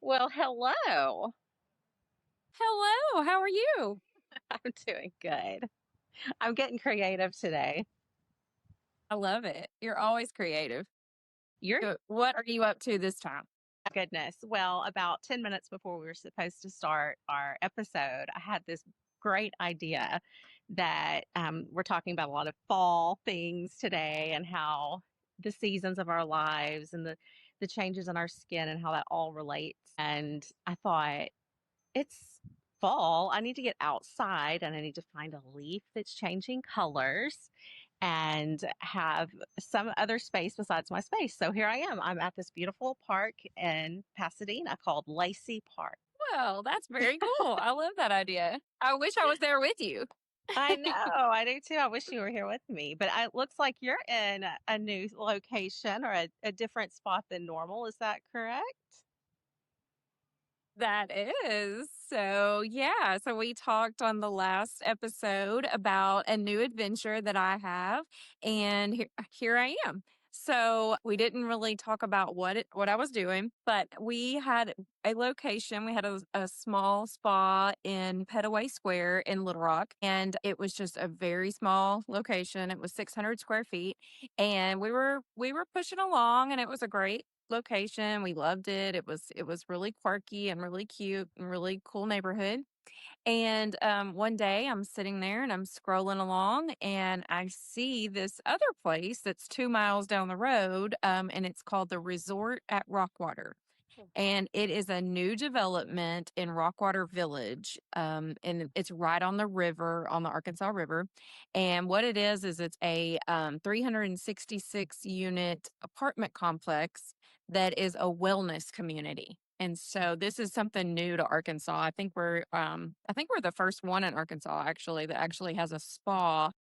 Well, hello. Hello, how are you? I'm doing good. I'm getting creative today. I love it. You're always creative. Your What are you up to this time? goodness. Well, about 10 minutes before we were supposed to start our episode, I had this great idea that we're talking about a lot of fall things today and how the seasons of our lives and the changes in our skin and how that all relates. And I thought, it's fall. I need to get outside and I need to find a leaf that's changing colors and have some other space besides my space. So here I am. I'm at this beautiful park in Pasadena called Lacey Park. Well, that's very cool. I love that idea. I wish I was there with you. I know, I do too. I wish you were here with me, but it looks like you're in a new location or a different spot than normal. Is that correct? That is. So, yeah. So, we talked on the last episode about a new adventure that I have, and here I am. So, we didn't really talk about what I was doing, but we had a location. We had a small spa in Petaway Square in Little Rock, and it was just a very small location. It was 600 square feet, and we were pushing along, and it was a great location. We loved it. It was really quirky and really cute and really cool neighborhood. And one day I'm sitting there and I'm scrolling along and I see this other place that's 2 miles down the road, and it's called the Resort at Rockwater. And it is a new development in Rockwater Village. And it's right on the river, on the Arkansas River. And what it is it's a 366 unit apartment complex that is a wellness community. And so this is something new to Arkansas. I think we're the first one in Arkansas actually that actually has a spa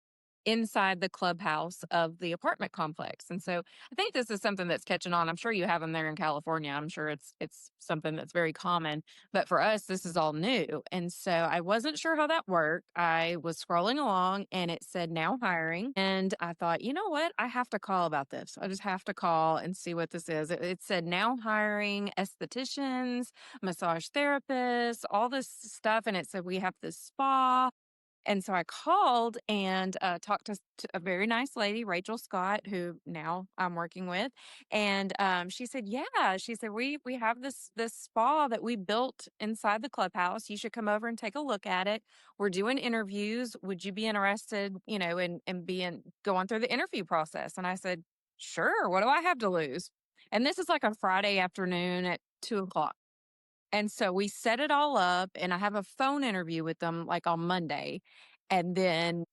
inside the clubhouse of the apartment complex. And so I think this is something that's catching on. I'm sure you have them there in California. I'm sure it's something that's very common, but for us this is all new. And so I wasn't sure how that worked. I was scrolling along and it said now hiring, and I thought, "You know what? I have to call about this. I just have to call and see what this is." It said now hiring estheticians, massage therapists, all this stuff, and it said we have this spa. And so I called and talked to a very nice lady, Rachel Scott, who now I'm working with. And she said, "Yeah," she said, "we have this spa that we built inside the clubhouse. You should come over and take a look at it. We're doing interviews. Would you be interested, in being going through the interview process?" And I said, "Sure. What do I have to lose?" And this is like a Friday afternoon at 2 o'clock. And so we set it all up, and I have a phone interview with them like on Monday, and then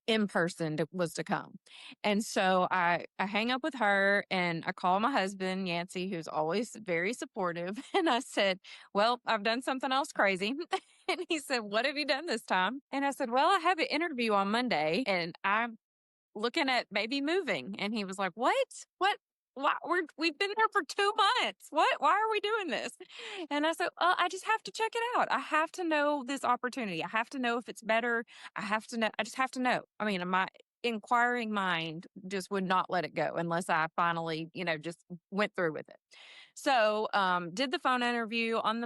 in person was to come. And so I hang up with her and I call my husband, Yancey, who's always very supportive. And I said, "Well, I've done something else crazy." And he said, "What have you done this time?" And I said, "Well, I have an interview on Monday and I'm looking at maybe moving." And he was like, "What? What? Why, we've been there for 2 months. What? Why are we doing this?" And I said, "Well, I just have to check it out. I have to know this opportunity. I have to know if it's better. I have to know. I just have to know." I mean, my inquiring mind just would not let it go unless I finally, just went through with it. So, did the phone interview on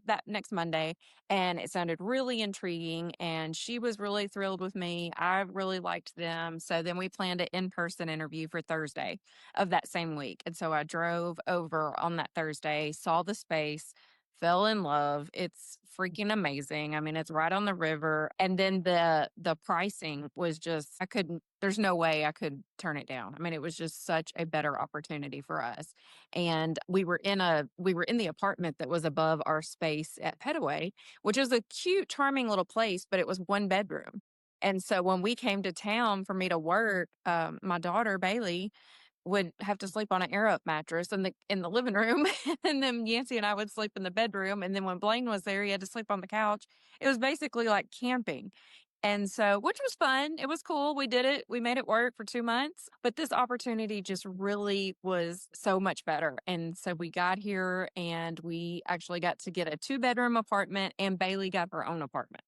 that next Monday, and it sounded really intriguing. And she was really thrilled with me. I really liked them. So then we planned an in-person interview for Thursday of that same week. And so I drove over on that Thursday, saw the space. Fell in love. It's freaking amazing. I mean, it's right on the river. And then the pricing was just I couldn't there's no way I could turn it down. I mean, it was just such a better opportunity for us. And we were in the apartment that was above our space at Petaway, which is a cute, charming little place, but it was one bedroom. And so when we came to town for me to work, my daughter Bailey would have to sleep on an air up mattress in the living room, and then Yancey and I would sleep in the bedroom. And then when Blaine was there, he had to sleep on the couch. It was basically like camping. And so, which was fun. It was cool. We did it. We made it work for 2 months. But this opportunity just really was so much better. And so we got here and we actually got to get a 2 bedroom apartment, and Bailey got her own apartment.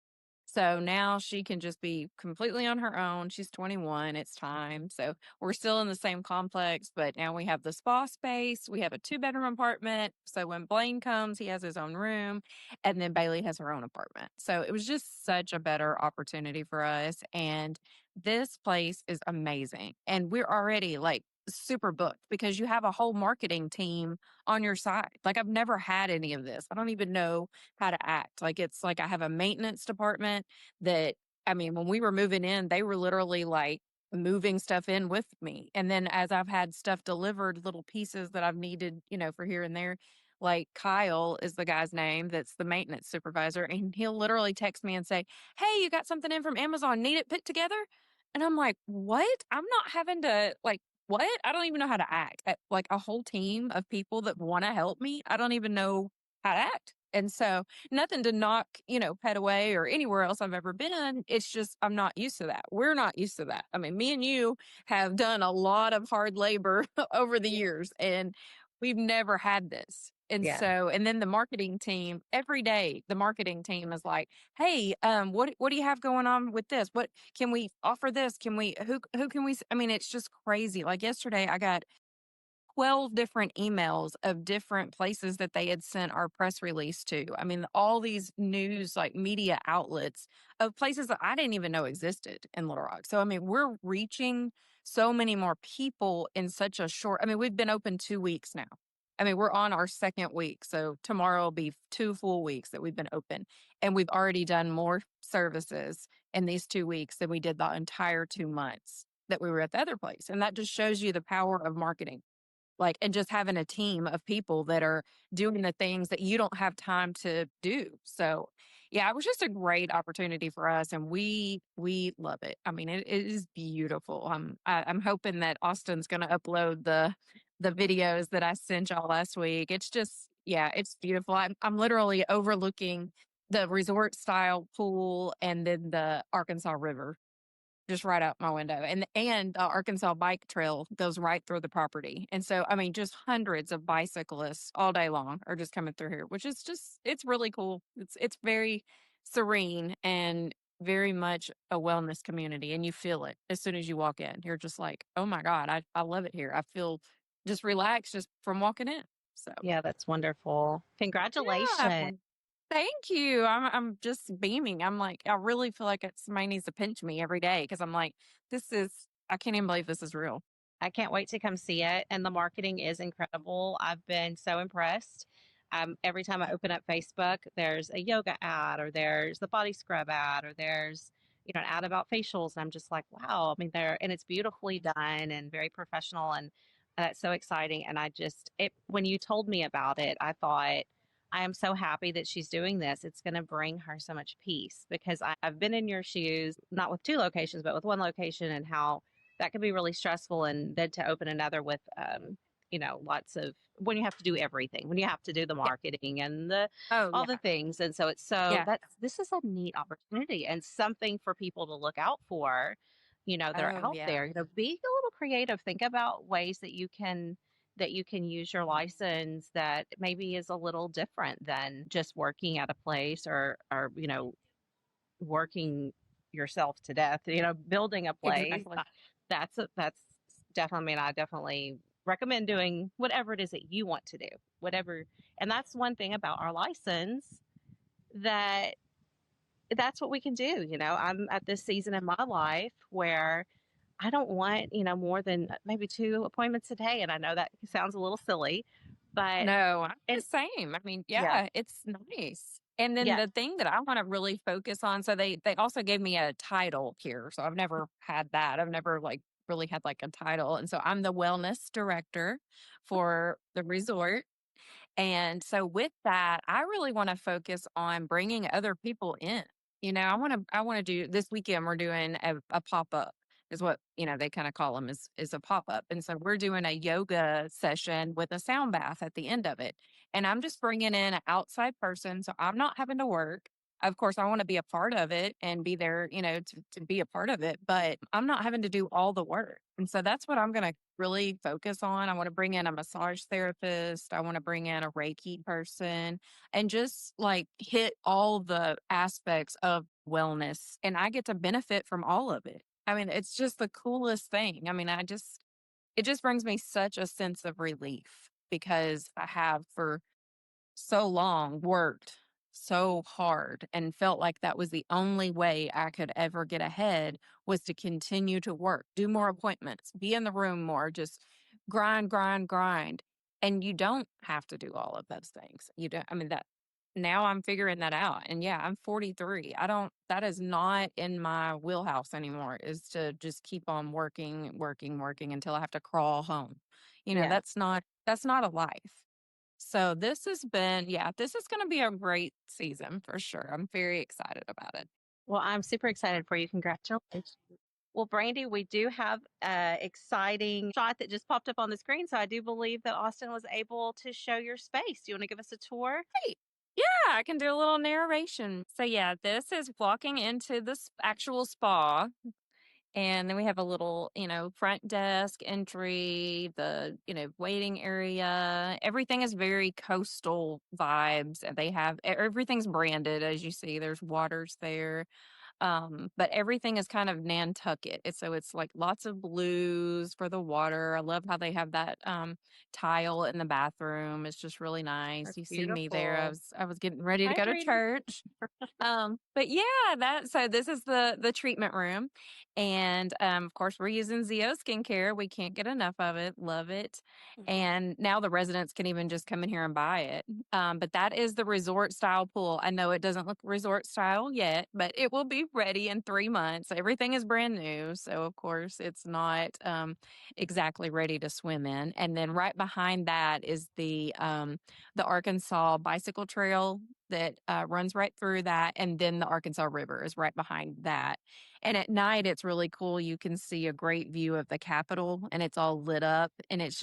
So now she can just be completely on her own. She's 21. It's time. So we're still in the same complex, but now we have the spa space. We have a 2-bedroom apartment. So when Blaine comes, he has his own room, and then Bailey has her own apartment. So it was just such a better opportunity for us. And this place is amazing. And we're already like super booked because you have a whole marketing team on your side. Like I've never had any of this. I don't even know how to act. Like it's like I have a maintenance department that, I mean, when we were moving in, they were literally like moving stuff in with me. And then as I've had stuff delivered, little pieces that I've needed, for here and there, like Kyle is the guy's name that's the maintenance supervisor. And he'll literally text me and say, "Hey, you got something in from Amazon, need it put together?" And I'm like, "What? I'm not having to like, what? I don't even know how to act. Like a whole team of people that want to help me. I don't even know how to act." And so nothing to knock, Pet Away or anywhere else I've ever been. It's just I'm not used to that. We're not used to that. I mean, me and you have done a lot of hard labor over the years, and we've never had this. And Yeah. so, and then the marketing team, every day, the marketing team is like, "Hey, what do you have going on with this? What can we offer this? Can we, who can we, I mean, it's just crazy. Like yesterday, I got 12 different emails of different places that they had sent our press release to. I mean, all these news, like media outlets of places that I didn't even know existed in Little Rock. So, I mean, we're reaching so many more people in such a short, I mean, we've been open 2 weeks now. I mean, we're on our second week. So tomorrow will be 2 full weeks that we've been open. And we've already done more services in these 2 weeks than we did the entire 2 months that we were at the other place. And that just shows you the power of marketing, like, and just having a team of people that are doing the things that you don't have time to do. So yeah, it was just a great opportunity for us, and we love it. I mean, it is beautiful. I'm hoping that Austin's going to upload the videos that I sent y'all last week. It's just, yeah, it's beautiful. I'm literally overlooking the resort style pool and then the Arkansas River just right out my window. And the Arkansas bike trail goes right through the property. And so, I mean, just hundreds of bicyclists all day long are just coming through here, which is just, it's really cool. It's very serene and very much a wellness community. And you feel it as soon as you walk in. You're just like, oh my God, I love it here. I feel just relaxed just from walking in. So Yeah, that's wonderful. yeah. Congratulations. Thank you. I'm just beaming. I'm like, I really feel like somebody needs to pinch me every day because I'm like, I can't even believe this is real. I can't wait to come see it. And the marketing is incredible. I've been so impressed. Every time I open up Facebook, there's a yoga ad, or there's the body scrub ad, or there's an ad about facials. And I'm just like, wow. I mean, and it's beautifully done and very professional, and that's so exciting. And when you told me about it, I thought, I am so happy that she's doing this. It's going to bring her so much peace, because I've been in your shoes, not with two locations, but with one location, and how that can be really stressful. And then to open another with, lots of, when you have to do everything, when you have to do the Yeah. marketing and Oh all the yeah. things. And so Yeah. this is a neat opportunity and something for people to look out for, that are Oh out yeah. there. Be a little creative. Think about ways that you can use your license that maybe is a little different than just working at a place, or working yourself to death, building a place. Exactly. That's definitely, I mean, I definitely recommend doing whatever it is that you want to do, whatever. And that's one thing about our license, that that's what we can do. I'm at this season in my life where I don't want, more than maybe 2 appointments a day. And I know that sounds a little silly, but No, I'm the it, same. I mean, yeah, yeah, it's nice. And then yeah, the thing that I want to really focus on, so they also gave me a title here. So I've never had that. I've never like really had like a title. And so I'm the wellness director for the resort. And so with that, I really want to focus on bringing other people in. I want to do this weekend. We're doing a pop up, is what they kind of call them, is a pop up. And so we're doing a yoga session with a sound bath at the end of it. And I'm just bringing in an outside person, so I'm not having to work. Of course, I want to be a part of it and be there, to be a part of it, but I'm not having to do all the work. And so that's what I'm going to really focus on. I want to bring in a massage therapist. I want to bring in a Reiki person and just like hit all the aspects of wellness, and I get to benefit from all of it. I mean, it's just the coolest thing. I mean, it just brings me such a sense of relief because I have for so long worked so hard and felt like that was the only way I could ever get ahead was to continue to work, do more appointments, be in the room more, just grind, grind, grind. And you don't have to do all of those things. You don't, I mean, that now I'm figuring that out. And yeah, I'm 43. That is not in my wheelhouse anymore, is to just keep on working, working, working until I have to crawl home. Yeah. That's not a life. So this is going to be a great season for sure. I'm very excited about it. Well, I'm super excited for you. Congratulations. Well, Brandy, we do have an exciting shot that just popped up on the screen. So I do believe that Austin was able to show your space. Do you want to give us a tour? Great. Yeah, I can do a little narration. So yeah, this is walking into the actual spa. And then we have a little, front desk entry, waiting area. Everything is very coastal vibes. And they have everything's branded, as you see. There's waters there. But everything is kind of Nantucket. So it's like lots of blues for the water. I love how they have that tile in the bathroom. It's just really nice. That's You see me there. beautiful. I was getting ready to Hi, go to Brandy. church. But yeah, so this is the treatment room. And of course we're using Zeo skincare. We can't get enough of it. Love it. And now the residents can even just come in here and buy it. But that is the resort style pool. I know it doesn't look resort style yet, but it will be ready in 3 months. Everything is brand new. So of course it's not exactly ready to swim in. And then right behind that is the Arkansas bicycle trail that runs right through that. And then the Arkansas River is right behind that. And at night, it's really cool. You can see a great view of the Capitol and it's all lit up and it's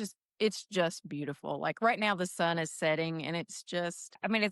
just beautiful. Like right now the sun is setting and it's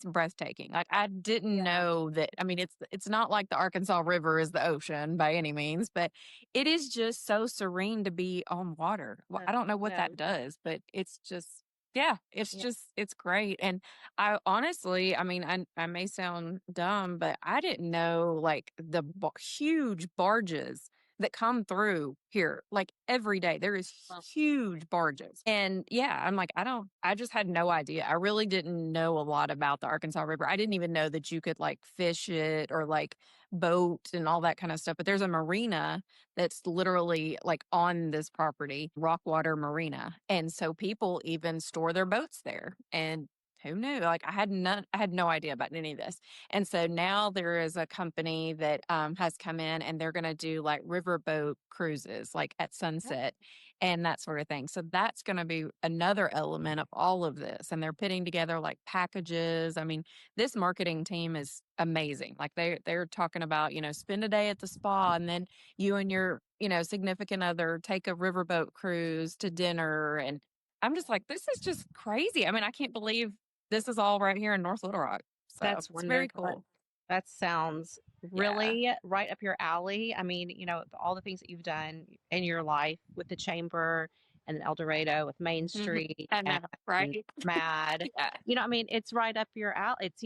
breathtaking. Like I didn't know that. I mean, it's not like the Arkansas River is the ocean by any means, but it is just so serene to be on water. Well, I don't know what that does, but it's just yeah, it's great. And I honestly, I mean, I may sound dumb, but I didn't know like the huge barges that come through here like every day. There is huge barges. And yeah, I'm like, I just had no idea. I really didn't know a lot about the Arkansas River. I didn't even know that you could like fish it or like boat and all that kind of stuff. But there's a marina that's literally like on this property, Rockwater Marina. And so people even store their boats there. And who knew? Like I had no idea about any of this. And so now there is a company that has come in and they're going to do like riverboat cruises, like at sunset and that sort of thing. So that's going to be another element of all of this. And they're putting together like packages. I mean, this marketing team is amazing. Like they're talking about, spend a day at the spa and then you and your, significant other take a riverboat cruise to dinner. And I'm just like, this is just crazy. I mean, I can't believe this is all right here in North Little Rock. So That's it's very wonderful. cool. That sounds Yeah. really right up your alley. I mean, all the things that you've done in your life with the chamber and El Dorado with Main Street I know, and right? Mad. Yeah. I mean, it's right up your alley. It's,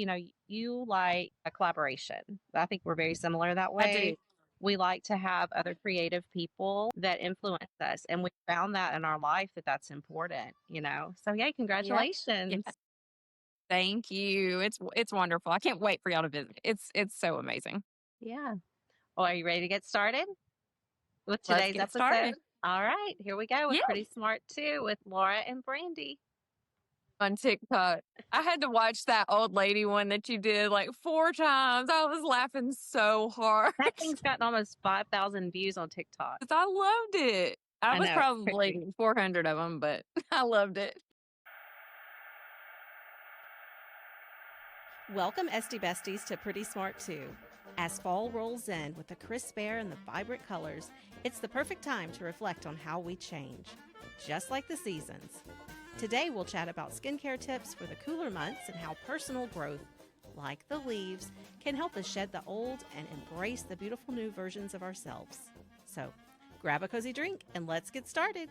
you like a collaboration. I think we're very similar that I do. way. We like to have other creative people that influence us. And we found that in our life that's important. So, yay, Yeah. Yeah. congratulations. Thank you. It's wonderful. I can't wait for y'all to visit. It's so amazing. Yeah. Well, are you ready to get started with Let's today's get episode? started. All right, here we go with Yeah. Pretty Smart 2 with Laura and Brandy. On TikTok. I had to watch that old lady one that you did like 4 times. I was laughing so hard. That thing's gotten almost 5,000 views on TikTok. 'Cause I loved it. I I was know, it's crazy. probably 400 of them, but I loved it. Welcome, SD Besties, to Pretty Smart 2. As fall rolls in with the crisp air and the vibrant colors, it's the perfect time to reflect on how we change, just like the seasons. Today, we'll chat about skincare tips for the cooler months and how personal growth, like the leaves, can help us shed the old and embrace the beautiful new versions of ourselves. So, grab a cozy drink and let's get started.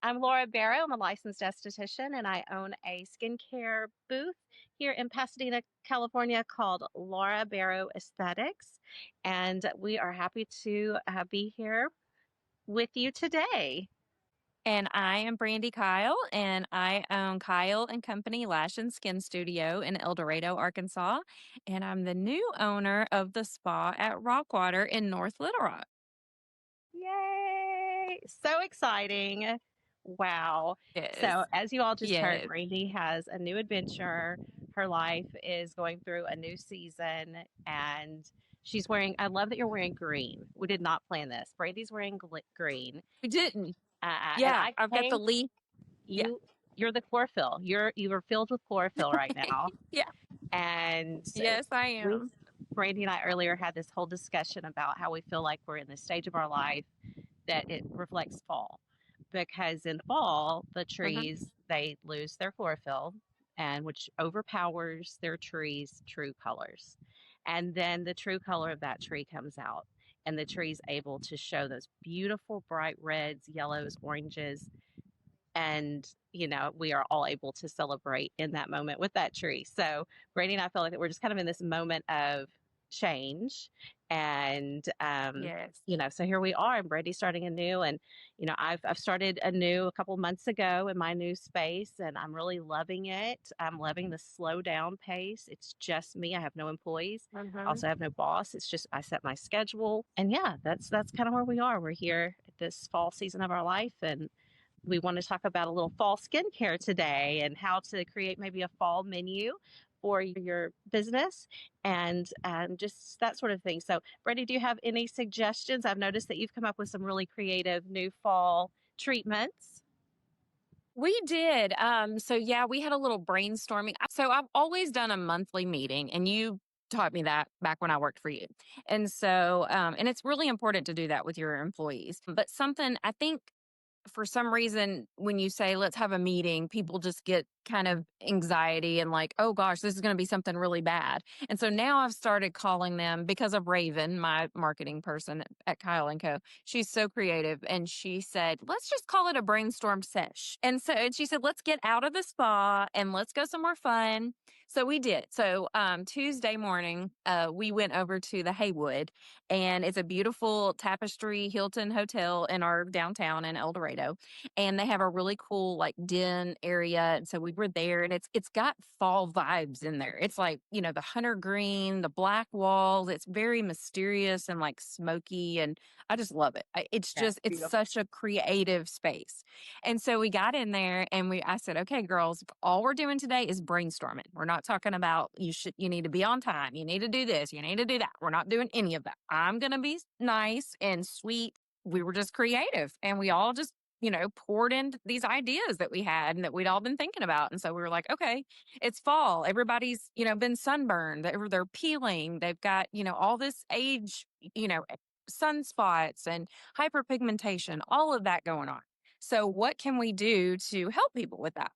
I'm Laura Barrow. I'm a licensed esthetician and I own a skincare booth here in Pasadena, California called Laura Barrow Aesthetics. And we are happy to be here with you today. And I am Brandy Kyle, and I own Kyle and Company Lash and Skin Studio in El Dorado, Arkansas. And I'm the new owner of the spa at Rockwater in North Little Rock. Yay! So exciting. Wow. Yes. So, as you all just heard, Yes. Brandy has a new adventure. Her life is going through a new season, and she's wearing, I love that you're wearing green. We did not plan this. Brandy's wearing green. We didn't. And Yeah. I I've got the came, leaf. Yeah. you're the chlorophyll. You are filled with chlorophyll right now. Yeah. And Yes, I we, am. Brandy and I earlier had this whole discussion about how we feel like we're in this stage of our life that it reflects fall, because in fall the Uh-huh. trees they lose their chlorophyll, and which overpowers their trees true colors, and then the true color of that tree comes out, and the tree's able to show those beautiful bright reds, yellows, oranges, and we are all able to celebrate in that moment with that tree. So Brady and I feel like that we're just kind of in this moment of change, and Yes. so here we are, and Brady's starting anew, and I've started anew a couple months ago in my new space, and I'm really loving it. I'm loving the slow down pace. It's just me. I have no employees. Uh-huh. Also, I have no boss. It's just I set my schedule, and yeah, that's kind of where we are. We're here at this fall season of our life, and we want to talk about a little fall skincare today and how to create maybe a fall menu for your business, and just that sort of thing. So, Brady, do you have any suggestions? I've noticed that you've come up with some really creative new fall treatments. We did. So yeah, we had a little brainstorming. So I've always done a monthly meeting, and you taught me that back when I worked for you. And so, and it's really important to do that with your employees. But something I think for some reason, when you say, let's have a meeting, people just get kind of anxiety and like, oh gosh, this is going to be something really bad. And so now I've started calling them because of Raven, my marketing person at Kyle and Co. She's so creative. And she said, let's just call it a brainstorm sesh. And she said, let's get out of the spa and let's go somewhere fun. So we did. So Tuesday morning, we went over to the Haywood, and it's a beautiful Tapestry Hilton hotel in our downtown in El Dorado. And they have a really cool like den area. And so we were there, and it's got fall vibes in there. It's like, the hunter green, the black walls. It's very mysterious and like smoky. And I just love it. It's Yeah, just, it's beautiful. such a creative space. And so we got in there, and I said, okay, girls, all we're doing today is brainstorming. We're not talking about you need to be on time. You need to do this. You need to do that. We're not doing any of that. I'm going to be nice and sweet. We were just creative, and we all just, poured into these ideas that we had and that we'd all been thinking about. And so we were like, okay, it's fall. Everybody's, been sunburned. They're peeling. They've got, all this age, sunspots and hyperpigmentation, all of that going on. So what can we do to help people with that?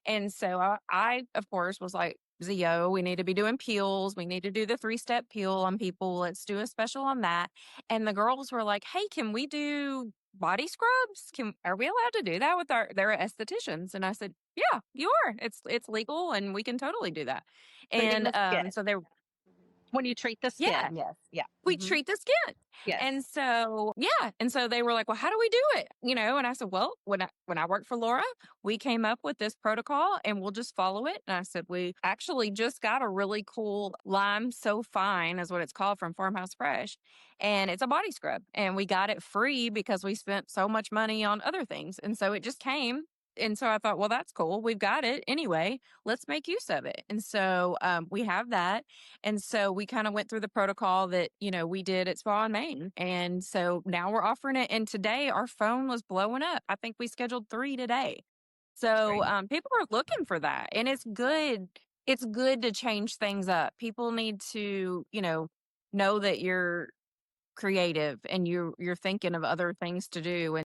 And so I of course, was like, Zio, we need to be doing peels. We need to do the 3-step peel on people. Let's do a special on that. And the girls were like, hey, can we do body scrubs? Are we allowed to do that with they're estheticians? And I said, yeah, you are. It's legal, and we can totally do that. Treating And the skin. so they When you treat the yeah, skin, yes, yeah. we treat the skin. Yes. And so, yeah. And so they were like, well, how do we do it? And I said, well, when I worked for Laura, we came up with this protocol, and we'll just follow it. And I said, we actually just got a really cool Lime So Fine is what it's called from Farmhouse Fresh. And it's a body scrub, and we got it free because we spent so much money on other things. And so it just came. And so I thought, well, that's cool. We've got it anyway. Let's make use of it. And so we have that. And so we kind of went through the protocol that, we did at Spa in Maine. And so now we're offering it. And today our phone was blowing up. I think we scheduled 3 today. So people are looking for that. And it's good. It's good to change things up. People need to, know that you're creative and you're thinking of other things to do. And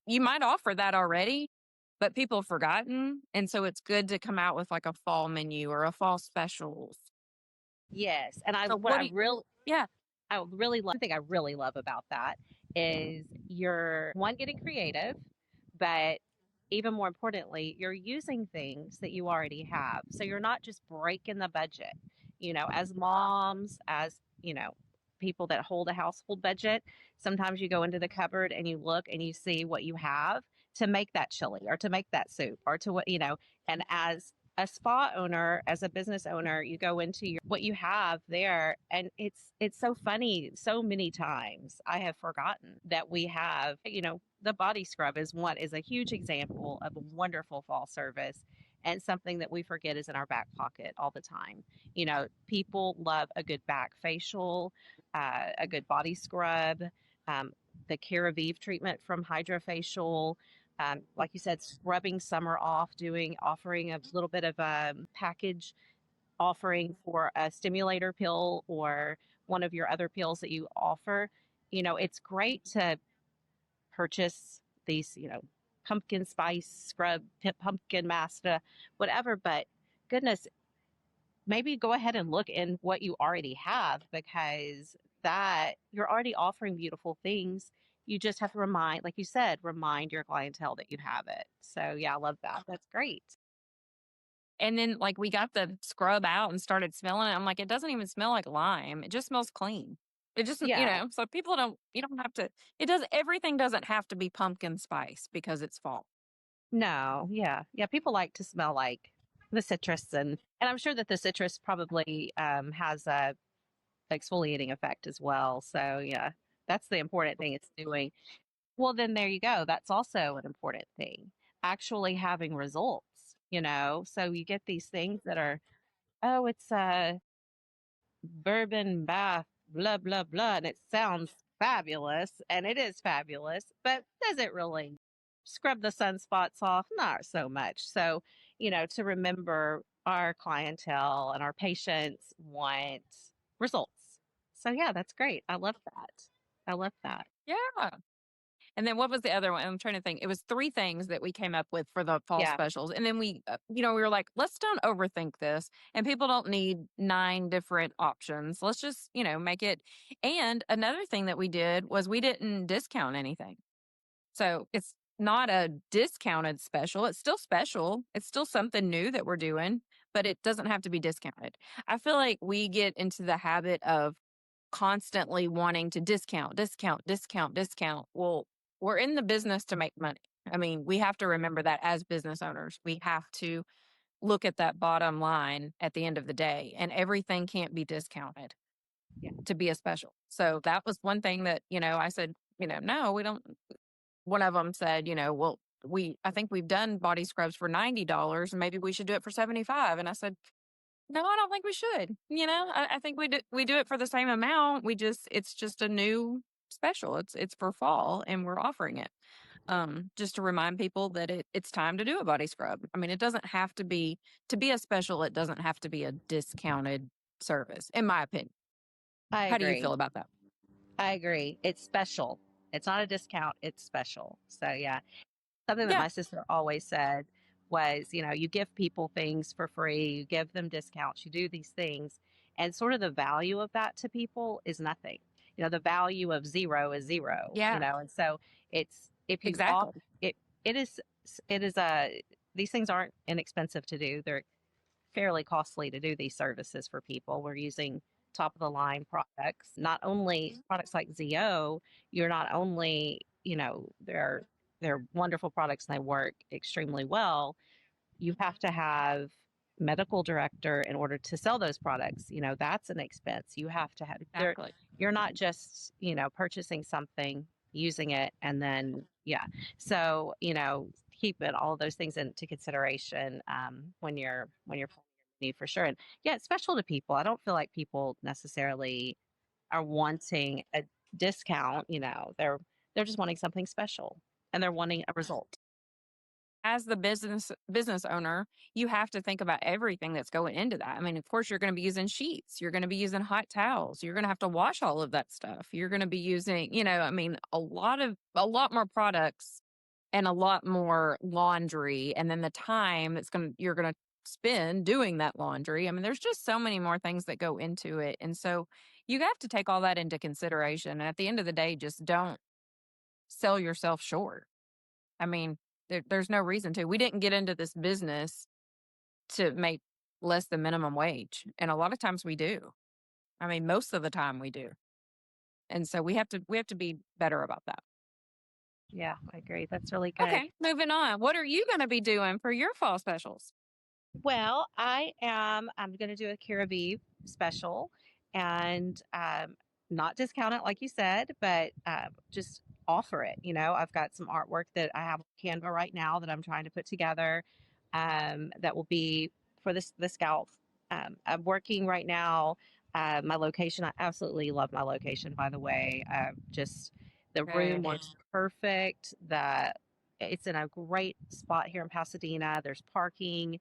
you might offer that already, but people have forgotten. And so it's good to come out with like a fall menu or a fall specials. Yes, and So what do you, yeah. I really love, the thing I really love about that is you're one, getting creative, But even more importantly, you're using things that you already have. So you're not just breaking the budget. As moms, as, people that hold a household budget, sometimes you go into the cupboard and you look and you see what you have to make that chili or to make that soup or to what, and as a spa owner, as a business owner, you go into what you have there, and it's so funny. So many times I have forgotten that we have, the body scrub is a huge example of a wonderful fall service, and something that we forget is in our back pocket all the time. People love a good back facial, a good body scrub, um, the Ceravive treatment from Hydrofacial, like you said, scrubbing summer off, offering a little bit of a package offering for a stimulator pill or one of your other pills that you offer. It's great to purchase these, pumpkin spice scrub, pumpkin master, whatever. But goodness, maybe go ahead and look in what you already have, because that you're already offering beautiful things. You just have to remind, like you said, remind your clientele that you have it. So yeah, I love that. That's great. And then like we got the scrub out and started smelling it. I'm like, it doesn't even smell like lime. It just smells clean. It just, Yeah. so you don't have to, everything doesn't have to be pumpkin spice because it's fall. No, yeah. Yeah, people like to smell like the citrus, and I'm sure that the citrus probably has a exfoliating effect as well. So yeah, that's the important thing it's doing. Well, then there you go. That's also an important thing. Actually having results, So you get these things that are, oh, it's a bourbon bath, blah, blah, blah. And it sounds fabulous. And it is fabulous. But does it really scrub the sunspots off? Not so much. So, to remember, our clientele and our patients want results. So, yeah, that's great. I love that. I love that. Yeah. And then what was the other one? I'm trying to think. It was 3 things that we came up with for the fall Yeah. specials. And then we were like, let's don't overthink this. And people don't need 9 different options. Let's just, make it. And another thing that we did was we didn't discount anything. So it's not a discounted special. It's still special. It's still something new that we're doing, but it doesn't have to be discounted. I feel like we get into the habit of constantly wanting to discount, discount, discount, discount. Well, we're in the business to make money. I mean, we have to remember that as business owners. We have to look at that bottom line at the end of the day, and everything can't be discounted to be a special. So that was one thing that, I said, no, we don't. One of them said, well, I think we've done body scrubs for $90 and maybe we should do it for 75. And I said, no, I don't think we should. I think we do it for the same amount. It's just a new special. It's for fall and we're offering it. Just to remind people that it's time to do a body scrub. I mean, it doesn't have to be a special. It doesn't have to be a discounted service, in my opinion. I How do you agree. feel about that? I agree. It's special. It's not a discount. It's special. So yeah, something that Yeah. my sister always said was, you give people things for free, you give them discounts, you do these things, and sort of the value of that to people is nothing. The value of zero is zero. Yeah. And so it's if you off Exactly. it is these things aren't inexpensive to do. They're fairly costly to do these services for people. We're using top of the line products, not only products like ZO, you're not only, they're wonderful products and they work extremely well. You have to have medical director in order to sell those products. That's an expense. You have to have Exactly. you're not just, purchasing something, using it, and then So, keeping all of those things into consideration when you're planning your menu for sure. And yeah, it's special to people. I don't feel like people necessarily are wanting a discount. They're just wanting something special and they're wanting a result. As the business owner, you have to think about everything that's going into that. I mean, of course, you're going to be using sheets, you're going to be using hot towels, you're going to have to wash all of that stuff. You're going to be using, I mean, a lot more products and a lot more laundry, and then the time you're going to spend doing that laundry. I mean, there's just so many more things that go into it. And so you have to take all that into consideration. And at the end of the day, just don't sell yourself short. I mean, There's no reason to. We didn't get into this business to make less than minimum wage, and a lot of times we do. I mean, most of the time we do. And so we have to be better about that. Yeah, I agree. That's really good. Okay, moving on. What are you going to be doing for your fall specials? Well, I'm going to do a Caribbean special and not discount it like you said, but just offer it. I've got some artwork that I have on Canva right now that I'm trying to put together that will be for the scalp. I'm working right now. My location, I absolutely love my location, by the way. Just the room works perfect. It's in a great spot here in Pasadena. There's parking.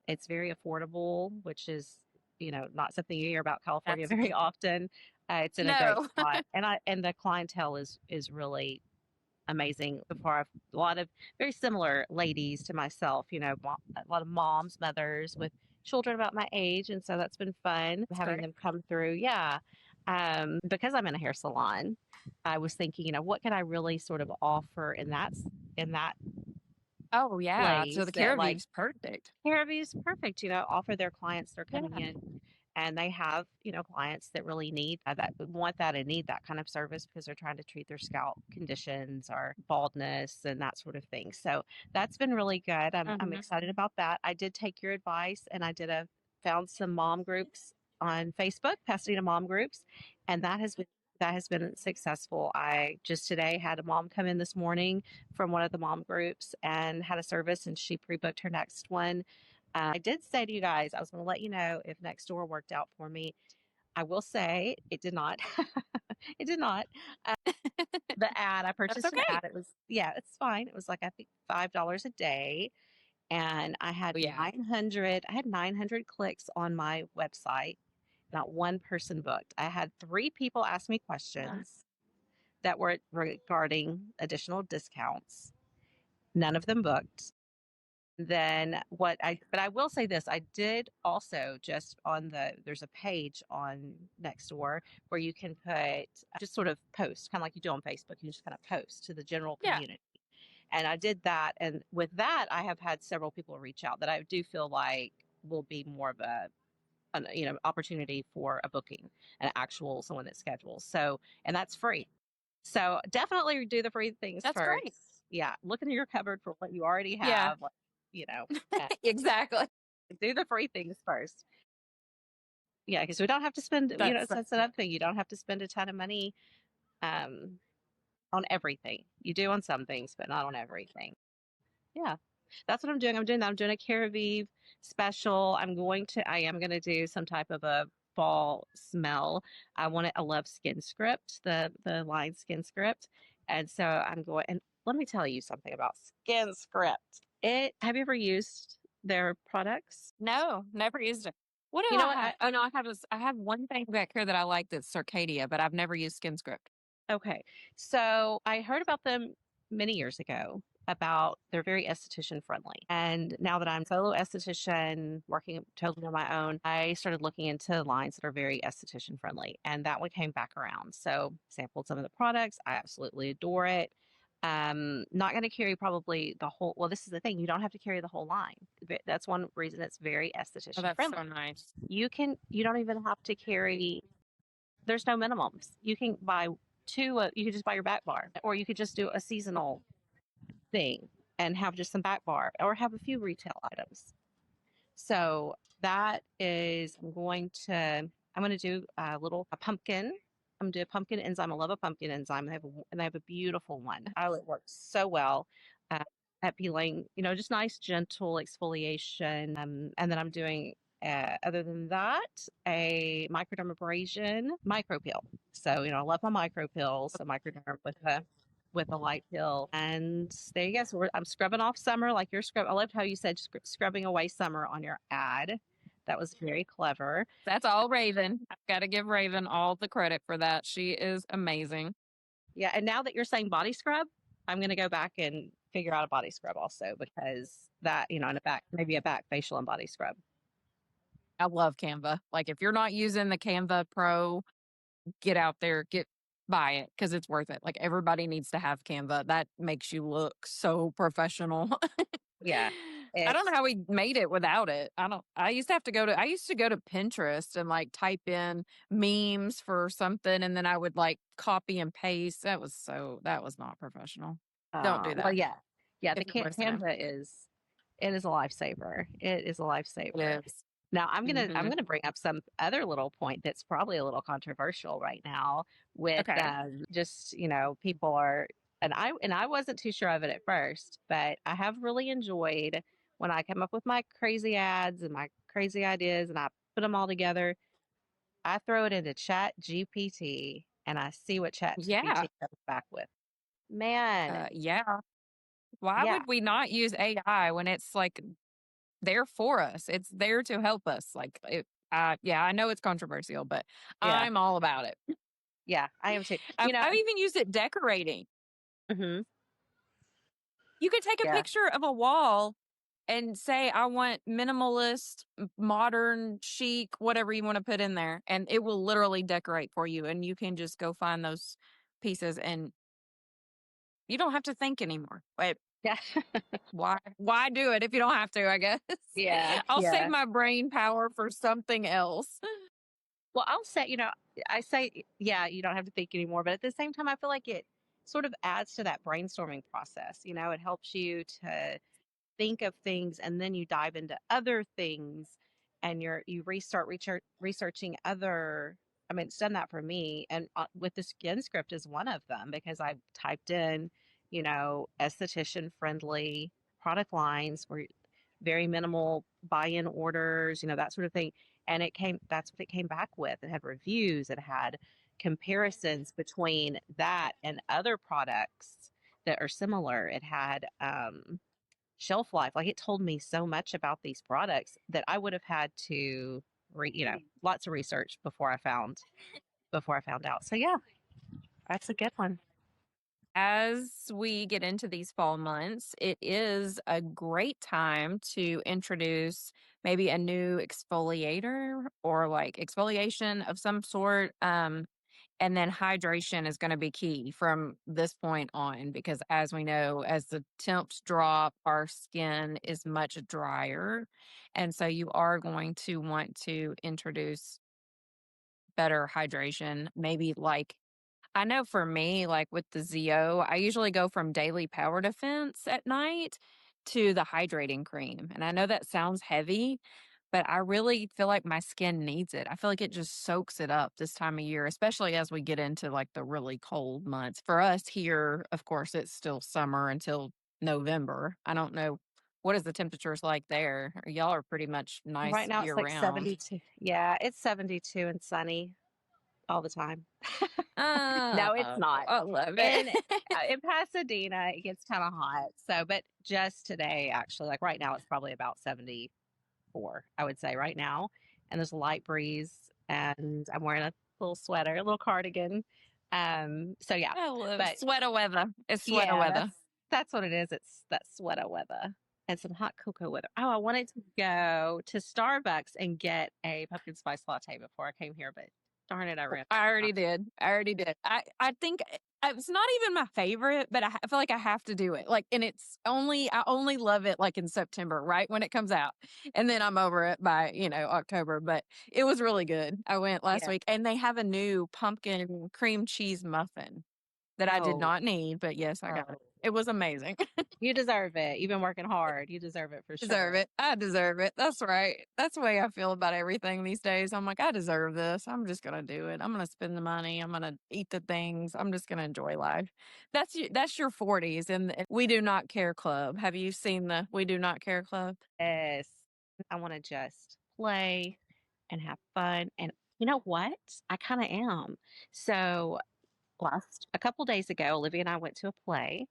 It's very affordable, which is, not something you hear about California very often. It's in a great spot, and the clientele is really amazing. A lot of very similar ladies to myself. A lot of moms, mothers with children about my age, and so that's been fun having them come through. Yeah, because I'm in a hair salon, I was thinking, what can I really sort of offer in that Oh yeah, so the place that Caribbean's perfect. Paravy's perfect, offer their clients they're coming in and they have, clients that really need that want that and need that kind of service because they're trying to treat their scalp conditions or baldness and that sort of thing. So that's been really good. I'm excited about that. I did take your advice and I found some mom groups on Facebook, Pasadena mom groups, and that has been successful. I just today had a mom come in this morning from one of the mom groups and had a service, and she pre-booked her next one. I did say to you guys, I was going to let you know if next door worked out for me. I will say it did not. It did not. The ad, I That's purchased an okay. ad. It's fine. It was like, I think $5 a day. And I had Yeah. 900 clicks on my website. Not one person booked. I had 3 people ask me questions that were regarding additional discounts. None of them booked. But I will say this, I did also just there's a page on Nextdoor where you can just sort of post, kind of like you do on Facebook. You just kind of post to the general community. And I did that. And with that, I have had several people reach out that I do feel like will be more of an opportunity for a booking, an actual someone that schedules. So, and that's free. So definitely do the free things That's first. great. Yeah. Look in your cupboard for what you already Yeah. have. Exactly. Do the free things first. Yeah. Because we don't have to spend, that's another thing. You don't have to spend a ton of money um, on everything. You do on some things, but not on everything. Yeah. That's what I'm doing. I'm doing that. I'm doing a Caravive special. I am going to do some type of a fall smell. I love Skin Script, the line Skin Script. And so and let me tell you something about Skin Script. Have you ever used their products? No, never used it. What do You know I what? have? Oh no, I have one thing back here that I like that's Circadia, but I've never used SkinScript. Okay. So I heard about them many years ago about they're very esthetician friendly. And now that I'm solo esthetician working totally on my own, I started looking into lines that are very esthetician friendly. And that one came back around. So sampled some of the products. I absolutely adore it. Not going to carry probably well, this is the thing. You don't have to carry the whole line. That's one reason it's very Oh, esthetician that's friendly. so nice. You don't even have to carry, there's no minimums. You can buy you could just buy your back bar, or you could just do a seasonal thing and have just some back bar, or have a few retail items. So I'm going to do a pumpkin. I'm going to do a pumpkin enzyme. I love a pumpkin enzyme. And they have a beautiful one. Oh, it works so well uh, at peeling, just nice, gentle exfoliation. And then I'm doing, other than that, a microdermabrasion micro peel. So, I love my micro pills, so microderm with a light peel. And there you go. So I'm scrubbing off summer like you're scrubbing. I loved how you said scrubbing away summer on your ad. That was very clever. That's all Raven. I've got to give Raven all the credit for that. She is amazing. Yeah. And now that you're saying body scrub, I'm going to go back and figure out a body scrub also, because that, and maybe a back facial and body scrub. I love Canva. Like if you're not using the Canva Pro, get out there, buy it because it's worth it. Like everybody needs to have Canva. That makes you look so professional. Yeah. I don't know It's how we made it without it. I used to go to Pinterest and like type in memes for something and then I would like copy and paste. That was not professional. Don't do well, that yeah. Yeah, the if you're listening. Canva is a lifesaver. It is a lifesaver. It is. Now I'm Mhm. gonna bring up some other little point that's probably a little controversial right now with Okay. just, people are, and I wasn't too sure of it at first, but I have really enjoyed when I come up with my crazy ads and my crazy ideas and I put them all together. I throw it into Chat GPT and I see what Chat Yeah. GPT comes back with. Man, Yeah. Why yeah, would we not use AI when it's like there for us? It's there to help us. Yeah, I know it's controversial, but yeah, I'm all about it. yeah, I am too. I've even used it decorating. Hmm. You can take a Yeah. picture of a wall and say, I want minimalist, modern, chic, whatever you want to put in there. And it will literally decorate for you. And you can just go find those pieces and you don't have to think anymore. Wait, Yeah. why do it if you don't have to, I guess? Yeah. I'll save Yeah. my brain power for something else. Well, I'll say, I say, yeah, you don't have to think anymore, but at the same time, I feel like it sort of adds to that brainstorming process. It helps you to think of things and then you dive into other things and you restart researching other. I mean, it's done that for me. And with the skin script is one of them because I typed in, esthetician friendly product lines where very minimal buy-in orders, that sort of thing. And that's what it came back with. It had reviews, it had comparisons between that and other products that are similar. It had shelf life. Like it told me so much about these products that I would have had to lots of research before I found out. So yeah, that's a good one. As we get into these fall months, it is a great time to introduce maybe a new exfoliator or like exfoliation of some sort. And then hydration is going to be key from this point on because, as we know, as the temps drop, our skin is much drier. And so you are going to want to introduce better hydration, maybe like I know for me, like with the ZO, I usually go from daily power defense at night to the hydrating cream. And I know that sounds heavy, but I really feel like my skin needs it. I feel like it just soaks it up this time of year, especially as we get into like the really cold months. For us here, of course, it's still summer until November. I don't know. What is the temperatures like there? Y'all are pretty much Right nice now year it's like round. 72. Yeah, it's 72 and sunny all the time. Oh, No, it's not. I love it. In Pasadena, it gets kind of hot. So, but just today, actually, like right now, it's probably about 74, I would say right now. And there's a light breeze, and I'm wearing a little sweater, a little cardigan. So yeah, I love but sweater weather. It's sweater yeah, weather. that's what it is. It's that sweater weather and some hot cocoa weather. Oh, I wanted to go to Starbucks and get a pumpkin spice latte before I came here, but darn it, I ran. I already did. I already did. I think it's not even my favorite, but I feel like I have to do it. Like, and I only love it like in September, right when it comes out, and then I'm over it by October. But it was really good. I went last Yeah. week, and they have a new pumpkin cream cheese muffin that I did Oh, not need, but yes, I got it. oh, It was amazing. you deserve it. You've been working hard. You deserve it for Deserve sure. it. I deserve it. That's right. That's the way I feel about everything these days. I'm like, I deserve this. I'm just gonna do it. I'm gonna spend the money. I'm gonna eat the things. I'm just gonna enjoy life. That's your 40s and the We Do Not Care Club. Have you seen the We Do Not Care Club? Yes. I want to just play and have fun. And you know what? I kind of am. So last a couple days ago, Olivia and I went to a play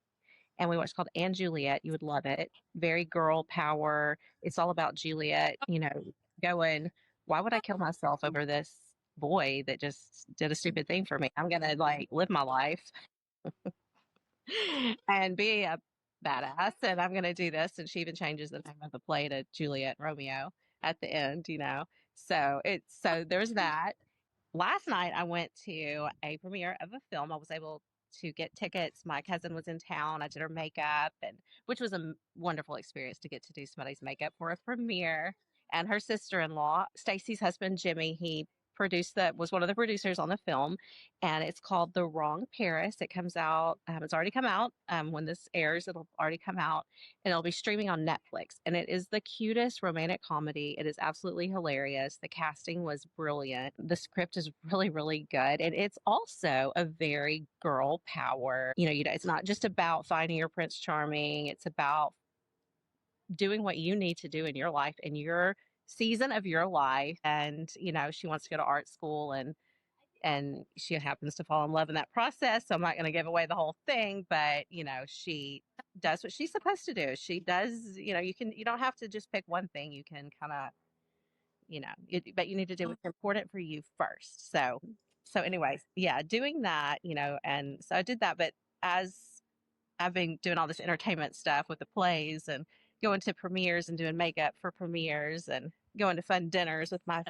and we watched called Anne Juliet. You would love it. Very girl power. It's all about Juliet, going, why would I kill myself over this boy that just did a stupid thing for me? I'm gonna like live my life and be a badass and I'm gonna do this. And she even changes the name of the play to Juliet and Romeo at the end. So there's that. last night I went to a premiere of a film. I was able to get tickets. My cousin was in town. I did her makeup, and which was a wonderful experience to get to do somebody's makeup for a premiere. And her sister-in-law, Stacy's husband Jimmy, he was one of the producers on the film, and it's called The Wrong Paris. It comes out. It's already come out. When this airs, it'll already come out, and it'll be streaming on Netflix. And it is the cutest romantic comedy. It is absolutely hilarious. The casting was brilliant. The script is really, really good. And it's also a very girl power. It's not just about finding your Prince Charming. It's about doing what you need to do in your life, in your season of your life. And, she wants to go to art school, and she happens to fall in love in that process. So I'm not going to give away the whole thing, but she does what she's supposed to do. She does, you don't have to just pick one thing. You can kind of, but you need to do what's important for you first. So anyways, yeah, doing that, and so I did that. But as I've been doing all this entertainment stuff with the plays and going to premieres and doing makeup for premieres and going to fun dinners with my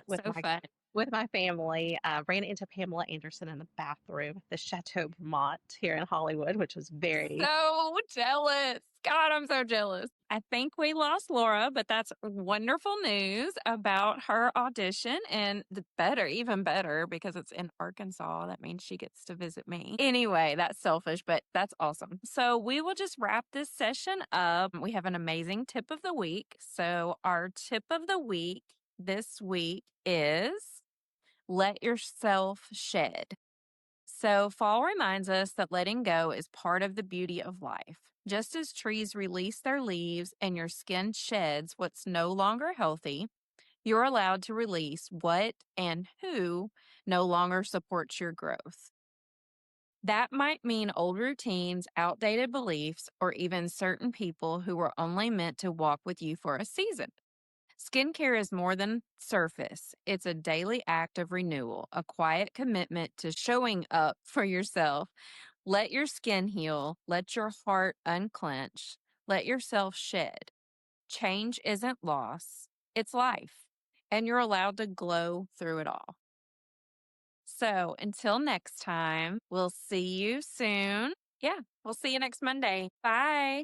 fun. With my family, ran into Pamela Anderson in the bathroom at the Chateau Vermont here in Hollywood, which was very So jealous. God, I'm so jealous. I think we lost Laura, but that's wonderful news about her audition. And even better, because it's in Arkansas. That means she gets to visit me. Anyway, that's selfish, but that's awesome. So we will just wrap this session up. We have an amazing tip of the week. So our tip of the week this week is let yourself shed. So, fall reminds us that letting go is part of the beauty of life. Just as trees release their leaves and your skin sheds what's no longer healthy, you're allowed to release what and who no longer supports your growth. That might mean old routines, outdated beliefs, or even certain people who were only meant to walk with you for a season. Skincare is more than surface. It's a daily act of renewal, a quiet commitment to showing up for yourself. Let your skin heal. Let your heart unclench. Let yourself shed. Change isn't loss, it's life. And you're allowed to glow through it all. So until next time, we'll see you soon. Yeah, we'll see you next Monday. Bye.